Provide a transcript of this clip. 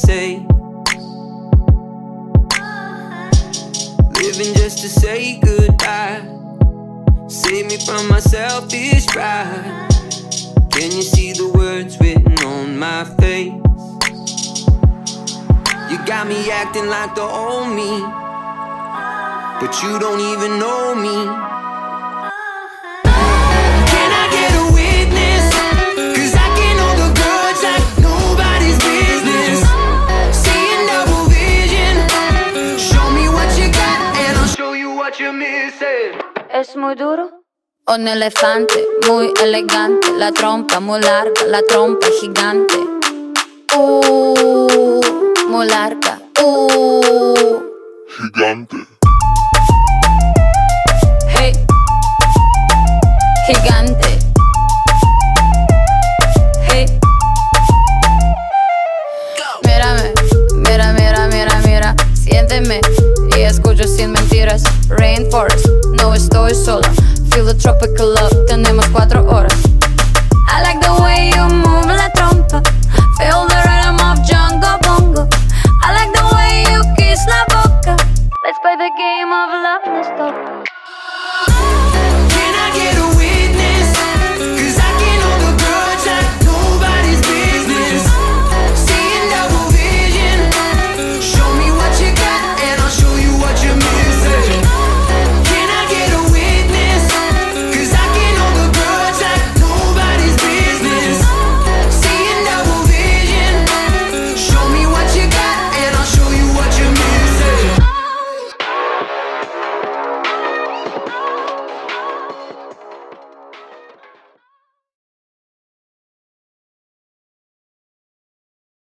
mistakes, living just to say goodbye. Save me from my selfish pride. Can you see the words written on my face? You got me acting like the old me, but you don't even know me. Can I get a witness? 'Cause I can hold the grudge like nobody's business. Seeing double vision. Show me what you got and I'll show you what you're missing. Es muy duro. Un elefante muy elegante, la trompa muy larga, la trompa gigante. Muy larga. Gigante. Hey, gigante. Hey, mírame, mira, mira, mira, mira. Siénteme y escucho sin mentiras. Rainforest, no estoy sola. Feel the tropical love, tenemos 4 horas. I like the way you move la trompa. Feel the